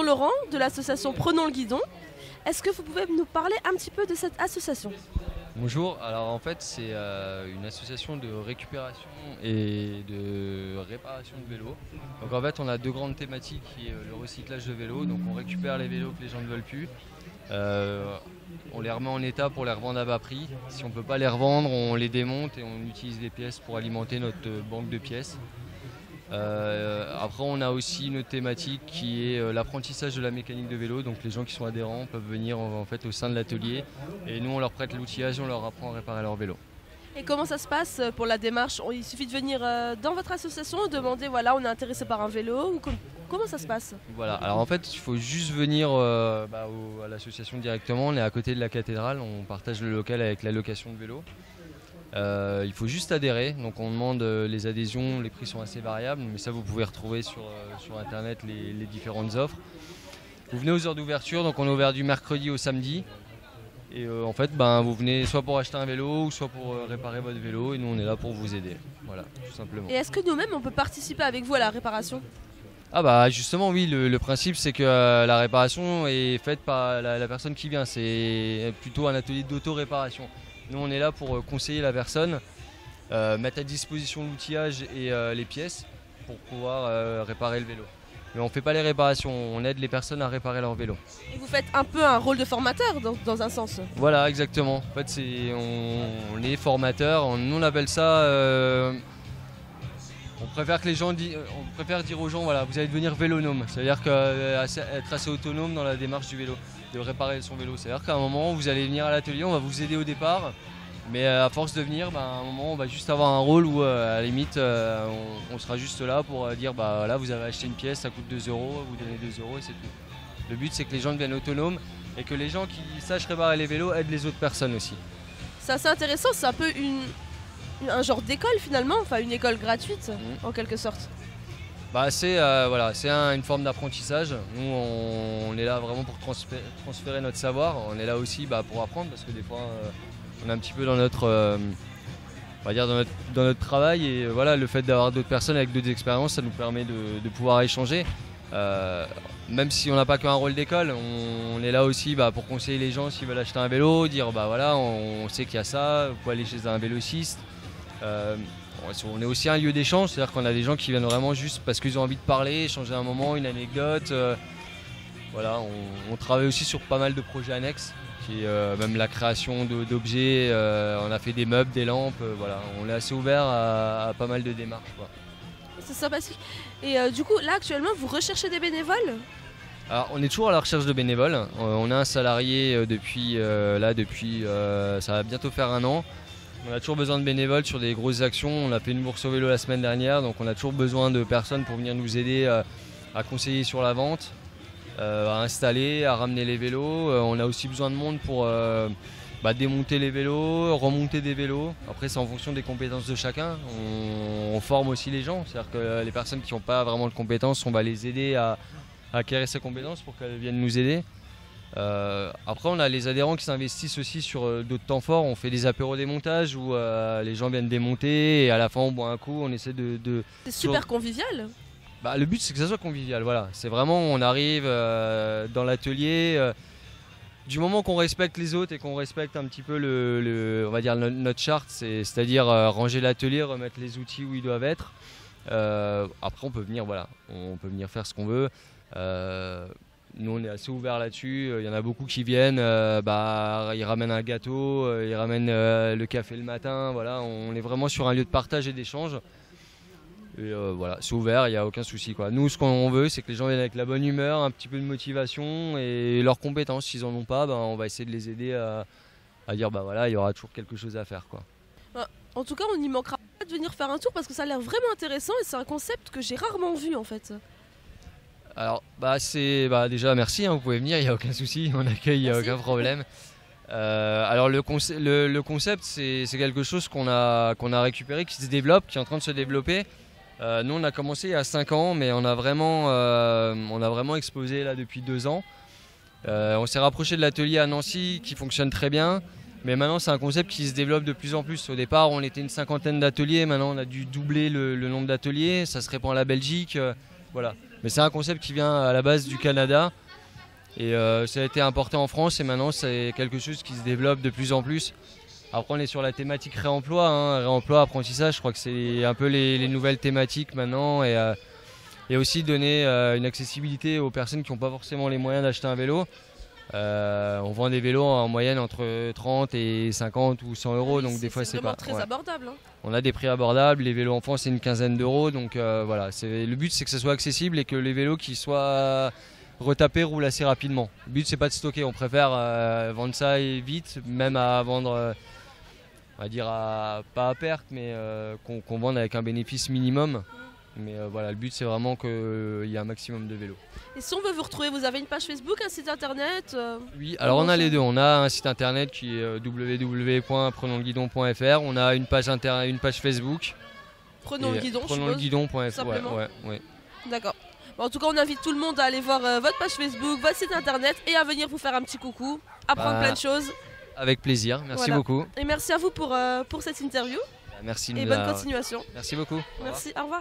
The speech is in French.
Laurent de l'association Prenons le Guidon. Est-ce que vous pouvez nous parler un petit peu de cette association ? Bonjour, alors en fait c'est une association de récupération et de réparation de vélos. Donc en fait on a deux grandes thématiques qui est le recyclage de vélos, donc on récupère les vélos que les gens ne veulent plus. On les remet en état pour les revendre à bas prix. Si on ne peut pas les revendre, on les démonte et on utilise les pièces pour alimenter notre banque de pièces. Après on a aussi une autre thématique qui est l'apprentissage de la mécanique de vélo, donc les gens qui sont adhérents peuvent venir en fait au sein de l'atelier et nous on leur prête l'outillage et on leur apprend à réparer leur vélo. Et comment ça se passe pour la démarche ? Il suffit de venir dans votre association et demander voilà on est intéressé par un vélo ou comment ça se passe ? Voilà, alors en fait il faut juste venir à l'association directement, on est à côté de la cathédrale, on partage le local avec la location de vélos. Il faut juste adhérer, donc on demande les adhésions, les prix sont assez variables, mais ça vous pouvez retrouver sur internet les différentes offres. Vous venez aux heures d'ouverture, donc on est ouvert du mercredi au samedi. Et en fait vous venez soit pour acheter un vélo ou soit pour réparer votre vélo et nous on est là pour vous aider, voilà, tout simplement. Et est-ce que nous-mêmes on peut participer avec vous à la réparation ? Ah bah justement oui, le principe c'est que la réparation est faite par la personne qui vient, c'est plutôt un atelier d'auto-réparation. Nous on est là pour conseiller la personne, mettre à disposition l'outillage et les pièces pour pouvoir réparer le vélo. Mais on ne fait pas les réparations, on aide les personnes à réparer leur vélo. Et vous faites un peu un rôle de formateur dans un sens ? Voilà, exactement. En fait on est formateur, nous on appelle ça... on préfère que les gens on préfère dire aux gens voilà, vous allez devenir vélonome, c'est-à-dire être assez autonome dans la démarche du vélo, de réparer son vélo. C'est-à-dire qu'à un moment vous allez venir à l'atelier, on va vous aider au départ, mais à force de venir, à un moment on va juste avoir un rôle où à la limite on sera juste là pour dire voilà, vous avez acheté une pièce, ça coûte 2 €, vous donnez 2 € et c'est tout. Le but c'est que les gens deviennent autonomes et que les gens qui sachent réparer les vélos aident les autres personnes aussi. C'est assez intéressant, c'est un peu un genre d'école finalement, enfin une école gratuite en quelque sorte. C'est une forme d'apprentissage. Nous on est là vraiment pour transférer notre savoir. On est là aussi pour apprendre parce que des fois on est un petit peu dans notre dans notre travail et voilà, le fait d'avoir d'autres personnes avec d'autres expériences, ça nous permet de pouvoir échanger. Même si on n'a pas qu'un rôle d'école, on est là aussi pour conseiller les gens s'ils veulent acheter un vélo, dire voilà, on sait qu'il y a ça, vous pouvez aller chez un vélociste. On est aussi un lieu d'échange, c'est-à-dire qu'on a des gens qui viennent vraiment juste parce qu'ils ont envie de parler, échanger un moment, une anecdote. Voilà, on travaille aussi sur pas mal de projets annexes, même la création d'objets, on a fait des meubles, des lampes, voilà, on est assez ouvert à pas mal de démarches, quoi. C'est sympathique. Et du coup, là actuellement, vous recherchez des bénévoles ? Alors, on est toujours à la recherche de bénévoles. On a un salarié depuis ça va bientôt faire 1 an. On a toujours besoin de bénévoles sur des grosses actions. On a fait une bourse au vélo la semaine dernière, donc on a toujours besoin de personnes pour venir nous aider à conseiller sur la vente, à installer, à ramener les vélos. On a aussi besoin de monde pour démonter les vélos, remonter des vélos. Après c'est en fonction des compétences de chacun. On forme aussi les gens, c'est-à-dire que les personnes qui n'ont pas vraiment de compétences, on va les aider à acquérir ces compétences pour qu'elles viennent nous aider. Après on a les adhérents qui s'investissent aussi sur d'autres temps forts. On fait des apéros démontage où les gens viennent démonter et à la fin on boit un coup, on essaie de... C'est super convivial. Le but c'est que ça soit convivial, voilà. C'est vraiment, on arrive dans l'atelier, du moment qu'on respecte les autres et qu'on respecte un petit peu on va dire notre charte, c'est-à-dire ranger l'atelier, remettre les outils où ils doivent être. Après on peut venir, voilà, on peut venir faire ce qu'on veut. Nous on est assez ouverts là-dessus, il y en a beaucoup qui viennent, ils ramènent un gâteau, ils ramènent le café le matin, voilà, on est vraiment sur un lieu de partage et d'échange. Et voilà, c'est ouvert, il n'y a aucun souci, quoi. Nous ce qu'on veut c'est que les gens viennent avec la bonne humeur, un petit peu de motivation et leurs compétences, s'ils n'en ont pas, on va essayer de les aider à dire voilà, il y aura toujours quelque chose à faire, quoi. En tout cas on n'y manquera pas de venir faire un tour parce que ça a l'air vraiment intéressant et c'est un concept que j'ai rarement vu en fait. Alors déjà merci, vous pouvez venir, il n'y a aucun souci, on accueille, il n'y a aucun problème. Alors le concept c'est quelque chose qu'on a récupéré, qui se développe, qui est en train de se développer. Nous on a commencé il y a 5 ans mais on a vraiment explosé là depuis 2 ans. On s'est rapproché de l'atelier à Nancy qui fonctionne très bien. Mais maintenant c'est un concept qui se développe de plus en plus. Au départ on était une 50aine d'ateliers, maintenant on a dû doubler le nombre d'ateliers, ça se répand à la Belgique, Voilà. Mais c'est un concept qui vient à la base du Canada et ça a été importé en France et maintenant c'est quelque chose qui se développe de plus en plus. Après on est sur la thématique réemploi, hein, réemploi, apprentissage, je crois que c'est un peu les nouvelles thématiques maintenant et aussi donner une accessibilité aux personnes qui n'ont pas forcément les moyens d'acheter un vélo. On vend des vélos en moyenne entre 30 et 50 ou 100 euros, donc des fois c'est pas très abordable. Hein. On a des prix abordables, les vélos enfants c'est une quinzaine d'euros, donc voilà. Le but c'est que ce soit accessible et que les vélos qui soient retapés roulent assez rapidement. Le but c'est pas de stocker, on préfère vendre ça vite, même à vendre, on va dire pas à perte, mais qu'on vende avec un bénéfice minimum. Mais voilà, le but c'est vraiment qu'il y ait un maximum de vélos. Et si on veut vous retrouver, vous avez une page Facebook, un site internet Oui, alors on a les deux. On a un site internet qui est www.prenonsleguidon.fr. On a une page Facebook. Prenons le guidon, Prenonsleguidon.fr. Ouais. D'accord. Bon, en tout cas, on invite tout le monde à aller voir votre page Facebook, votre site internet et à venir vous faire un petit coucou, apprendre plein de choses. Avec plaisir, merci beaucoup. Et merci à vous pour cette interview. Merci. Et bonne continuation. Merci beaucoup. Merci, au revoir.